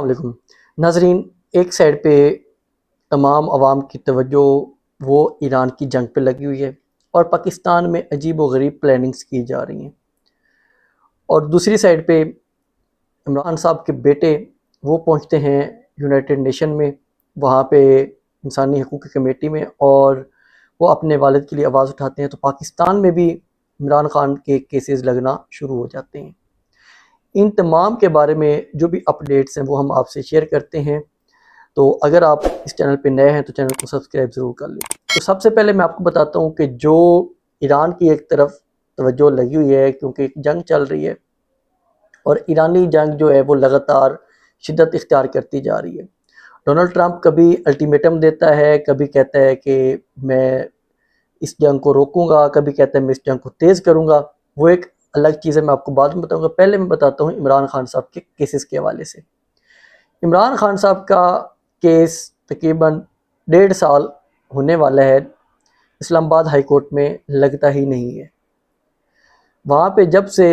अस्सलाम वालेकुम नाजरीन। एक साइड पे तमाम अवाम की तवज्जो वो ईरान की जंग पे लगी हुई है और पाकिस्तान में अजीब व गरीब प्लानिंग्स की जा रही हैं, और दूसरी साइड पे इमरान साहब के बेटे वो पहुंचते हैं यूनाइटेड नेशन में, वहाँ पे इंसानी हकूक़ की कमेटी में, और वो अपने वालिद के लिए आवाज़ उठाते हैं। तो पाकिस्तान में भी इमरान ख़ान के केसेस लगना शुरू हो जाते हैं। इन तमाम के बारे में जो भी अपडेट्स हैं वो हम आपसे शेयर करते हैं। तो अगर आप इस चैनल पे नए हैं तो चैनल को सब्सक्राइब ज़रूर कर लें। तो सबसे पहले मैं आपको बताता हूँ कि जो ईरान की एक तरफ तवज्जो लगी हुई है क्योंकि एक जंग चल रही है, और ईरानी जंग जो है वो लगातार शिद्दत इख्तियार करती जा रही है। डोनाल्ड ट्रंप कभी अल्टीमेटम देता है, कभी कहता है कि मैं इस जंग को रोकूंगा, कभी कहता है मैं इस जंग को तेज़ करूंगा। वो एक अलग चीज़ है, मैं आपको बाद में बताऊंगा। पहले मैं बताता हूँ इमरान खान साहब के केसेस के हवाले से। इमरान खान साहब का केस तकरीबन 1.5 साल होने वाला है, इस्लामाबाद हाई कोर्ट में लगता ही नहीं है। वहाँ पे जब से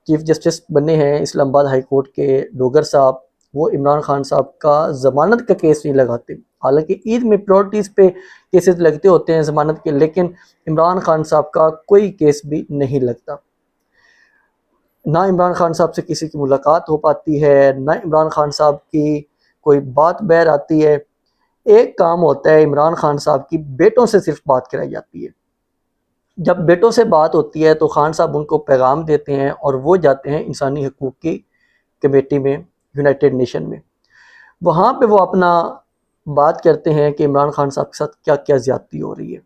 चीफ जस्टिस बने हैं इस्लामाबाद हाई कोर्ट के डोगर साहब, वो इमरान खान साहब का ज़मानत का केस नहीं लगाते। हालांकि ईद में प्रायोरिटीज़ पे केसेस लगते होते हैं ज़मानत के, लेकिन इमरान खान साहब का कोई केस भी नहीं लगता। ना इमरान खान साहब से किसी की मुलाकात हो पाती है, ना इमरान खान साहब की कोई बात बहर आती है। एक काम होता है इमरान खान साहब की बेटों से सिर्फ बात कराई जाती है। जब बेटों से बात होती है तो खान साहब उनको पैगाम देते हैं और वो जाते हैं इंसानी हकूक़ की कमेटी में, यूनाइटेड नेशन में। वहाँ पे वो अपना बात करते हैं कि इमरान खान साहब के साथ क्या क्या ज़्यादती हो रही है।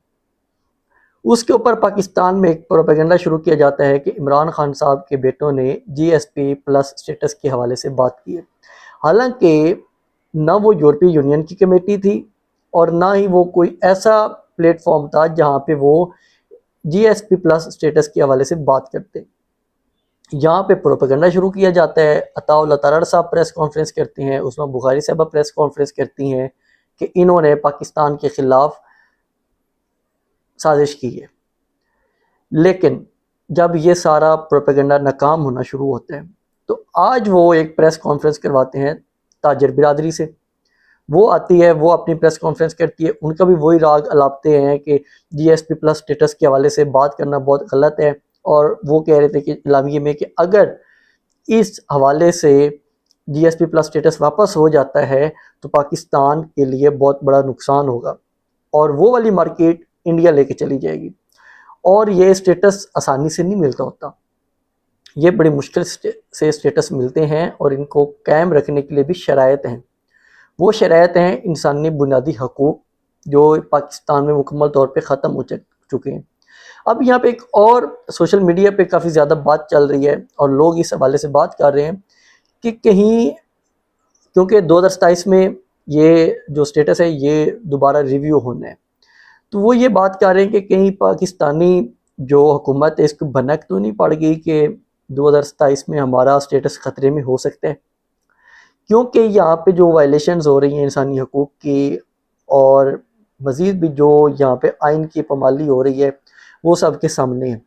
उसके ऊपर पाकिस्तान में एक प्रोपेगेंडा शुरू किया जाता है कि इमरान खान साहब के बेटों ने GSP+ स्टेटस के हवाले से बात की है। हालांकि ना वो यूरोपीय यूनियन की कमेटी थी और ना ही वो कोई ऐसा प्लेटफॉर्म था जहाँ पे वो GSP+ स्टेटस के हवाले से बात करते। यहाँ पे प्रोपेगेंडा शुरू किया जाता है। अताउल्लाह तारड़ साहब प्रेस कॉन्फ्रेंस करते हैं, उसमें बुखारी साहबा प्रेस कॉन्फ्रेंस करती हैं कि इन्होंने पाकिस्तान के ख़िलाफ़ साजिश की है। लेकिन जब ये सारा प्रोपेगेंडा नाकाम होना शुरू होता है तो आज वो एक प्रेस कॉन्फ्रेंस करवाते हैं ताजर बिरादरी से। वो आती है, वो अपनी प्रेस कॉन्फ्रेंस करती है, उनका भी वही राग अलापते हैं कि GSP+ स्टेटस के हवाले से बात करना बहुत गलत है। और वो कह रहे थे कि इलामिये में कि अगर इस हवाले से GSP+ स्टेटस वापस हो जाता है तो पाकिस्तान के लिए बहुत बड़ा नुकसान होगा और वो वाली मार्केट इंडिया लेके चली जाएगी, और ये स्टेटस आसानी से नहीं मिलता होता। ये बड़ी मुश्किल से स्टेटस मिलते हैं और इनको कायम रखने के लिए भी शराइत हैं। वो शराइत हैं इंसानी बुनियादी हकूक़ जो पाकिस्तान में मुकम्मल तौर पे ख़त्म हो चुके हैं। अब यहाँ पे एक और सोशल मीडिया पे काफ़ी ज़्यादा बात चल रही है और लोग इस हवाले से बात कर रहे हैं कि कहीं, क्योंकि 2027 में ये जो स्टेटस है ये दोबारा रिव्यू होना है, तो वो ये बात कर रहे हैं कि कहीं पाकिस्तानी जो हुकूमत है इसको भनक तो नहीं पड़ गई कि 2027 में हमारा स्टेटस ख़तरे में हो सकता है। क्योंकि यहाँ पे जो वायलेशंस हो रही हैं इंसानी हकूक़ की, और मज़ीद भी जो यहाँ पे आइन की पामाली हो रही है, वो सब के सामने है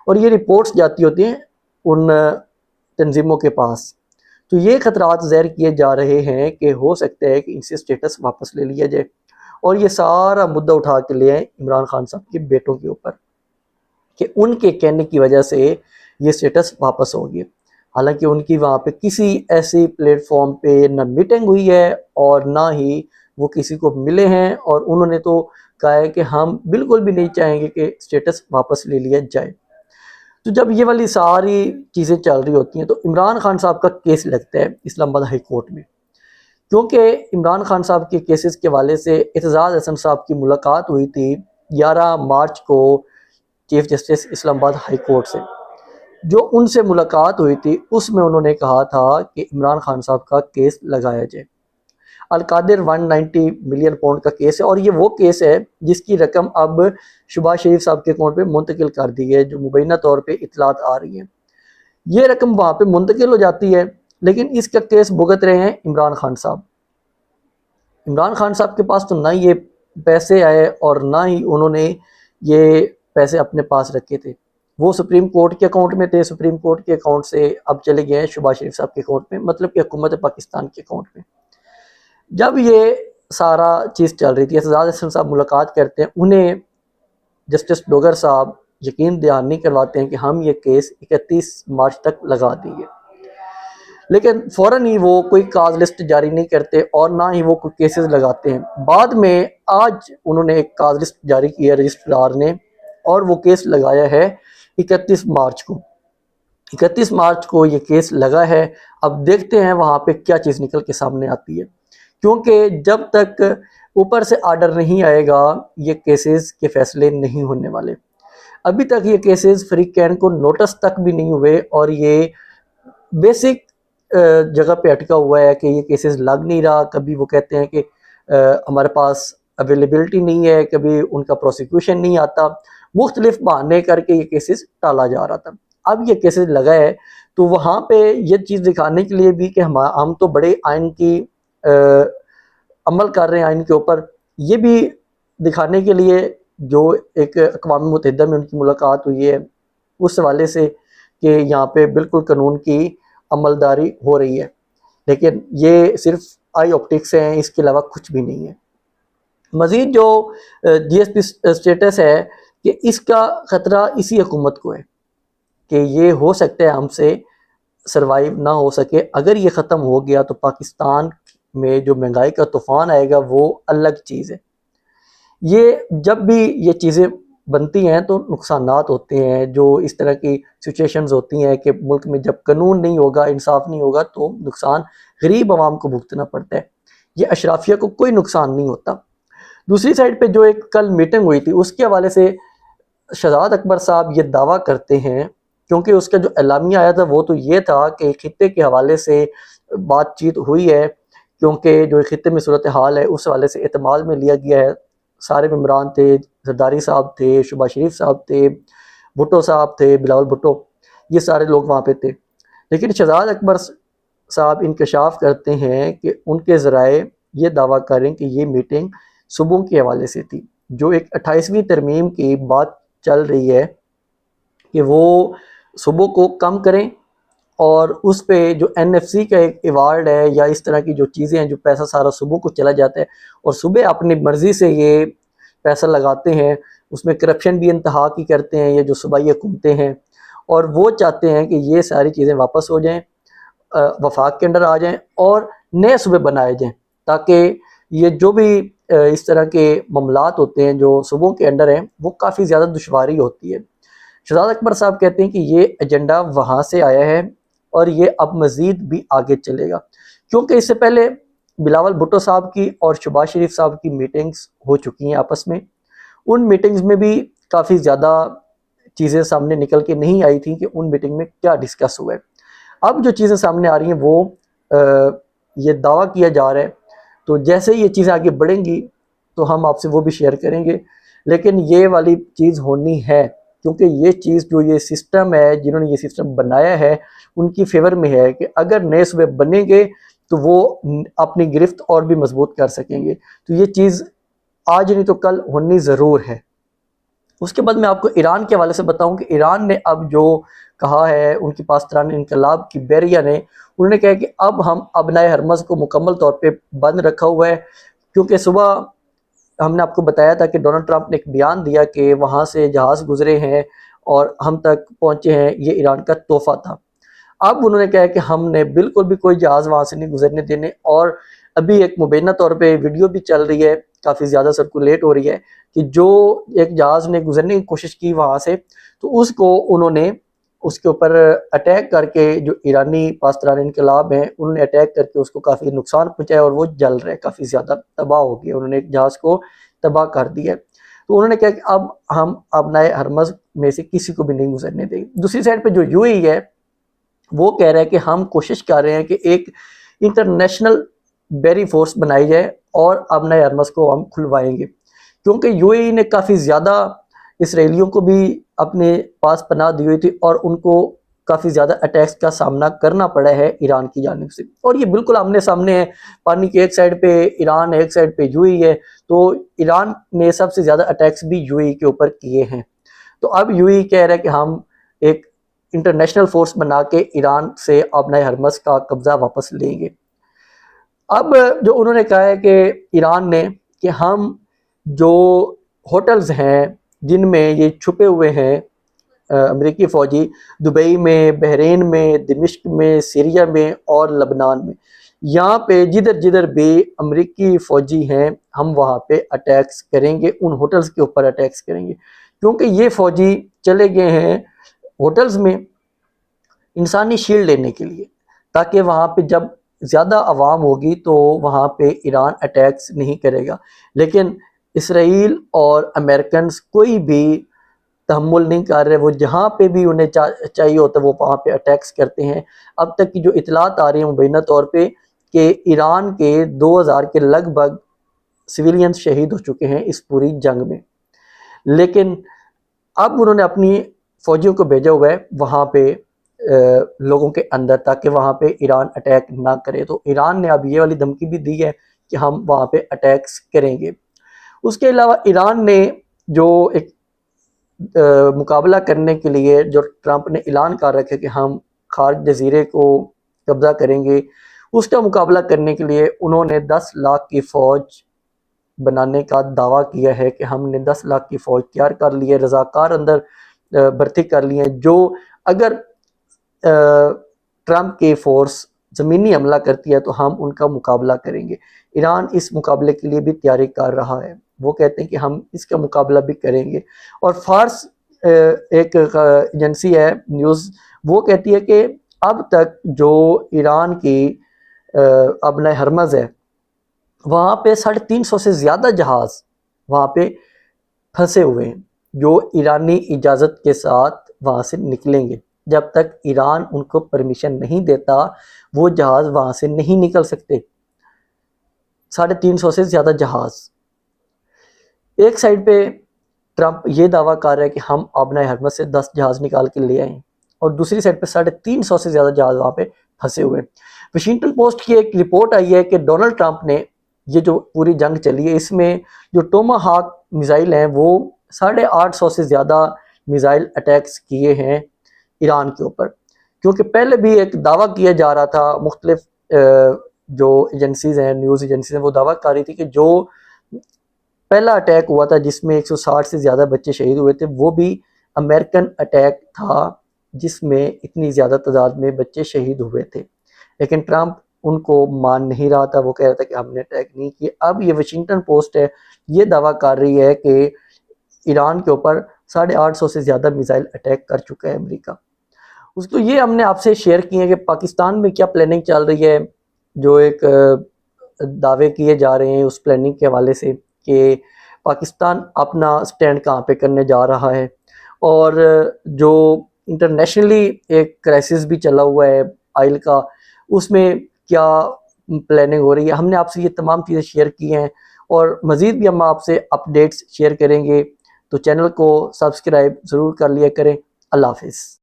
और ये रिपोर्ट्स जाती होती हैं उन तंजीमों के पास। तो ये ख़तरात ज़ाहिर किए जा रहे हैं कि हो सकता है कि इनसे स्टेटस वापस ले लिया जाए, और ये सारा मुद्दा उठा के ले आए इमरान खान साहब के बेटों के ऊपर कि उनके कहने की वजह से ये स्टेटस वापस हो गया। हालांकि उनकी वहाँ पे किसी ऐसी प्लेटफॉर्म पे ना मीटिंग हुई है और ना ही वो किसी को मिले हैं, और उन्होंने तो कहा है कि हम बिल्कुल भी नहीं चाहेंगे कि स्टेटस वापस ले लिया जाए। तो जब ये वाली सारी चीज़ें चल रही होती हैं तो इमरान खान साहब का केस लगता है इस्लामाबाद हाई कोर्ट में, क्योंकि इमरान खान साहब के केसेस के हवाले से एतजाज़ हसन साहब की मुलाकात हुई थी 11 मार्च को chief justice Islamabad high court से। जो उनसे मुलाकात हुई थी उसमें उन्होंने कहा था कि इमरान खान साहब का केस लगाया जाए। अलकादिर 190 मिलियन पाउंड का केस है, और ये वो केस है जिसकी रकम अब शहबाज शरीफ साहब के अकाउंट पे मुंतकिल कर दी है, जो मुबैना तौर पे इतलात आ रही हैं। ये रकम वहाँ पे मुंतकिल हो जाती है, लेकिन इसका केस भुगत रहे हैं इमरान खान साहब। इमरान खान साहब के पास तो ना ये पैसे आए और ना ही उन्होंने ये पैसे अपने पास रखे थे। वो सुप्रीम कोर्ट के अकाउंट में थे, सुप्रीम कोर्ट के अकाउंट से अब चले गए हैं शहबाज शरीफ साहब के अकाउंट में, मतलब कि हुकूमत पाकिस्तान के अकाउंट में। जब ये सारा चीज़ चल रही थी, एजाज अहसन साहब मुलाकात करते हैं, उन्हें जस्टिस डोगर साहब यकीन दहानी नहीं करवाते हैं कि हम ये केस 31 मार्च तक लगा देंगे, लेकिन फ़ौरन ही वो कोई काज लिस्ट जारी नहीं करते और ना ही वो कोई केसेस लगाते हैं। बाद में आज उन्होंने एक काज लिस्ट जारी की है रजिस्ट्रार ने, और वो केस लगाया है 31 मार्च को। 31 मार्च को ये केस लगा है। अब देखते हैं वहाँ पे क्या चीज़ निकल के सामने आती है, क्योंकि जब तक ऊपर से आर्डर नहीं आएगा ये केसेस के फैसले नहीं होने वाले। अभी तक ये केसेस फ्री कैन को नोटिस तक भी नहीं हुए और ये बेसिक जगह पे अटका हुआ है कि ये केसेस लग नहीं रहा। कभी वो कहते हैं कि हमारे पास अवेलेबिलिटी नहीं है, कभी उनका प्रोसिक्यूशन नहीं आता, मुख्तलिफ बहाने करके ये केसेस टाला जा रहा था। अब ये केसेस लगा है तो वहाँ पे ये चीज़ दिखाने के लिए भी कि हम तो बड़े आइन की अमल कर रहे हैं आइन के ऊपर, ये भी दिखाने के लिए जो एक अक़वाम मुत्तहिदा में उनकी मुलाकात हुई है उस हवाले से कि यहाँ पे बिल्कुल कानून की अमलदारी हो रही है, लेकिन ये सिर्फ आई ऑप्टिक्स हैं, इसके अलावा कुछ भी नहीं है। मज़ीद जो GSP स्टेटस है कि इसका ख़तरा इसी हुकूमत को है कि ये हो सकता है हमसे सरवाइव ना हो सके। अगर ये ख़त्म हो गया तो पाकिस्तान में जो महंगाई का तूफ़ान आएगा वो अलग चीज़ है। ये जब भी ये चीज़ें बनती हैं तो नुकसानात होते हैं, जो इस तरह की सिचुएशंस होती हैं कि मुल्क में जब कानून नहीं होगा, इंसाफ नहीं होगा तो नुकसान गरीब आवाम को भुगतना पड़ता है। ये अशराफिया को कोई नुकसान नहीं होता। दूसरी साइड पे जो एक कल मीटिंग हुई थी उसके हवाले से शहजाद अकबर साहब ये दावा करते हैं, क्योंकि उसका जो एलामिया आया था वो तो ये था कि खित्ते के हवाले से बातचीत हुई है, क्योंकि जो खित्ते में सूरत हाल है उस हवाले से एतमाल में लिया गया है। सारे मेम्बरान थे, जरदारी साहब थे, शहबाज शरीफ साहब थे, भुट्टो साहब थे, बिलावल भुट्टो, ये सारे लोग वहाँ पे थे। लेकिन शहजाद अकबर साहब इंकशाफ करते हैं कि उनके ज़राए ये दावा करें कि ये मीटिंग सुबह के हवाले से थी। जो एक 28वीं तरमीम की बात चल रही है कि वो सुबह को कम करें और उस पे जो NFC का एक अवार्ड है या इस तरह की जो चीज़ें हैं, जो पैसा सारा सुबह को चला जाता है और सुबह अपनी मर्ज़ी से ये पैसा लगाते हैं, उसमें करप्शन भी इंतहा की करते हैं ये जो सूबाई हुकूमतें हैं, और वो चाहते हैं कि ये सारी चीज़ें वापस हो जाएं, वफाक के अंडर आ जाएं और नए सूबे बनाए जाएं, ताकि ये जो भी इस तरह के मामलात होते हैं जो सूबों के अंडर हैं वो काफ़ी ज़्यादा दुश्वारी होती है। शहजाद अकबर साहब कहते हैं कि ये एजेंडा वहाँ से आया है और ये अब मज़ीद भी आगे चलेगा, क्योंकि इससे पहले बिलावल भुट्टो साहब की और शहबाज शरीफ साहब की मीटिंग्स हो चुकी हैं आपस में। उन मीटिंग्स में भी काफ़ी ज़्यादा चीज़ें सामने निकल के नहीं आई थी कि उन मीटिंग में क्या डिस्कस हुआ है। अब जो चीज़ें सामने आ रही हैं वो ये दावा किया जा रहा है, तो जैसे ही ये चीज़ें आगे बढ़ेंगी तो हम आपसे वो भी शेयर करेंगे। लेकिन ये वाली चीज़ होनी है, क्योंकि ये चीज़ जो ये सिस्टम है, जिन्होंने ये सिस्टम बनाया है उनकी फेवर में है कि अगर नए सूबे बनेंगे तो वो अपनी गिरफ्त और भी मजबूत कर सकेंगे। तो ये चीज़ आज नहीं तो कल होनी ज़रूर है। उसके बाद मैं आपको ईरान के हवाले से बताऊं कि ईरान ने अब जो कहा है, उनकी पासदारान इनकलाब की बैरिया ने, उन्होंने कहा कि अब हम अबनाए हरमज़ को मुकम्मल तौर पे बंद रखा हुआ है, क्योंकि सुबह हमने आपको बताया था कि डोनाल्ड ट्रंप ने एक बयान दिया कि वहाँ से जहाज़ गुजरे हैं और हम तक पहुँचे हैं, ये ईरान का तोहफ़ा था। अब उन्होंने कहा कि हमने बिल्कुल भी कोई जहाज़ वहाँ से नहीं गुजरने देने, और अभी एक मुबैना तौर पे वीडियो भी चल रही है, काफ़ी ज़्यादा सर्कुलेट हो रही है कि जो एक जहाज़ ने गुजरने की कोशिश की वहाँ से, तो उसको उन्होंने उसके ऊपर अटैक करके, जो ईरानी पासदारान इनकलाब हैं उन्होंने अटैक करके उसको काफ़ी नुकसान पहुँचाया और वो जल रहा है, काफ़ी ज़्यादा तबाह हो गया, उन्होंने एक जहाज़ को तबाह कर दिया। तो उन्होंने कहा कि अब हम अबनाए हरमज़ में से किसी को भी नहीं गुजरने देंगे। दूसरी साइड पर जो UAE है वो कह रहा है कि हम कोशिश कर रहे हैं कि एक इंटरनेशनल बैरी फोर्स बनाई जाए और अबनाए हरमज़ को हम खुलवाएंगे, क्योंकि UAE ने काफ़ी ज़्यादा इसराइलियों को भी अपने पास पनाह दी हुई थी और उनको काफ़ी ज़्यादा अटैक्स का सामना करना पड़ा है ईरान की जानिब से। और ये बिल्कुल आमने सामने है, पानी की एक साइड पे ईरान है, एक साइड पे UAE है, तो ईरान ने सबसे ज़्यादा अटैक्स भी UAE के ऊपर किए हैं। तो अब UAE कह रहा है कि हम एक इंटरनेशनल फोर्स बना के ईरान से आबनाए हरमस का कब्जा वापस लेंगे। अब जो उन्होंने कहा है कि ईरान ने कि हम जो होटल्स हैं जिनमें ये छुपे हुए हैं अमेरिकी फ़ौजी, दुबई में, बहरीन में, दिमिश्क में, सीरिया में और लबनान में, यहाँ पे जिधर जिधर भी अमेरिकी फ़ौजी हैं हम वहाँ पे अटैक्स करेंगे, उन होटल्स के ऊपर अटैक्स करेंगे, क्योंकि ये फ़ौजी चले गए हैं होटल्स में इंसानी शील्ड लेने के लिए, ताकि वहाँ पे जब ज़्यादा आवाम होगी तो वहाँ पे ईरान अटैक्स नहीं करेगा। लेकिन इसराइल और अमेरिकन कोई भी तहम्मुल नहीं कर रहे, वो जहाँ पे भी उन्हें चाहिए होता है वो वहाँ पे अटैक्स करते हैं। अब तक की जो इतलात आ रही है मुबैना तौर पे कि ईरान के 2000 के लगभग सिविलियंस शहीद हो चुके हैं इस पूरी जंग में। लेकिन अब उन्होंने अपनी फ़ौजियों को भेजा हुआ है वहाँ पे लोगों के अंदर, ताकि वहाँ पे ईरान अटैक ना करे। तो ईरान ने अब ये वाली धमकी भी दी है कि हम वहाँ पे अटैक्स करेंगे। उसके अलावा ईरान ने जो एक मुकाबला करने के लिए जो ट्रंप ने ऐलान कर रखे कि हम खार्ज जजीरे को कब्जा करेंगे, उसका मुकाबला करने के लिए उन्होंने 10 लाख की फ़ौज बनाने का दावा किया है कि हमने 10 लाख की फ़ौज तैयार कर ली है, रज़ाकार अंदर भर्ती कर लिए हैं, जो अगर ट्रंप की फ़ोर्स ज़मीनी हमला करती है तो हम उनका मुकाबला करेंगे। ईरान इस मुकाबले के लिए भी तैयारी कर रहा है, वो कहते हैं कि हम इसका मुकाबला भी करेंगे। और फार्स एक एजेंसी है न्यूज़, वो कहती है कि अब तक जो ईरान की आबनाए हरमज़ है वहाँ पे 350 से ज़्यादा जहाज़ वहाँ पे फंसे हुए हैं, जो ईरानी इजाज़त के साथ वहाँ से निकलेंगे। जब तक ईरान उनको परमिशन नहीं देता वो जहाज़ वहाँ से नहीं निकल सकते। 350 से ज़्यादा जहाज़। एक साइड पे ट्रंप ये दावा कर रहा है कि हम आबनाए हरमज़ से 10 जहाज़ निकाल के ले आए, और दूसरी साइड पे 350 से ज़्यादा जहाज़ वहाँ पे फंसे हुए हैं। वाशिंगटन पोस्ट की एक रिपोर्ट आई है कि डोनाल्ड ट्रंप ने ये जो पूरी जंग चली है इसमें जो टोमाहाक मिसाइल हैं वो 850 से ज़्यादा मिसाइल अटैक्स किए हैं ईरान के ऊपर, क्योंकि पहले भी एक दावा किया जा रहा था, मुख्तलिफ जो एजेंसीज हैं, न्यूज़ एजेंसीज हैं, वो दावा कर रही थी कि जो पहला अटैक हुआ था जिसमें 160 से ज़्यादा बच्चे शहीद हुए थे वो भी अमेरिकन अटैक था जिसमें इतनी ज़्यादा तादाद में बच्चे शहीद हुए थे। लेकिन ट्रंप उनको मान नहीं रहा था, वो कह रहा था कि हमने अटैक नहीं किया। अब ये वाशिंगटन पोस्ट है ये दावा कर रही है कि ईरान के ऊपर 850 से ज़्यादा मिसाइल अटैक कर चुका है अमेरिका। उसको ये हमने आपसे शेयर किए हैं कि पाकिस्तान में क्या प्लानिंग चल रही है, जो एक दावे किए जा रहे हैं उस प्लानिंग के हवाले से कि पाकिस्तान अपना स्टैंड कहाँ पे करने जा रहा है, और जो इंटरनेशनली एक क्राइसिस भी चला हुआ है आयल का, उसमें क्या प्लानिंग हो रही है। हमने आपसे ये तमाम चीज़ें शेयर की हैं और मज़ीद भी हम आपसे अपडेट्स शेयर करेंगे, तो चैनल को सब्सक्राइब ज़रूर कर लिया करें। अल्लाह हाफिज़।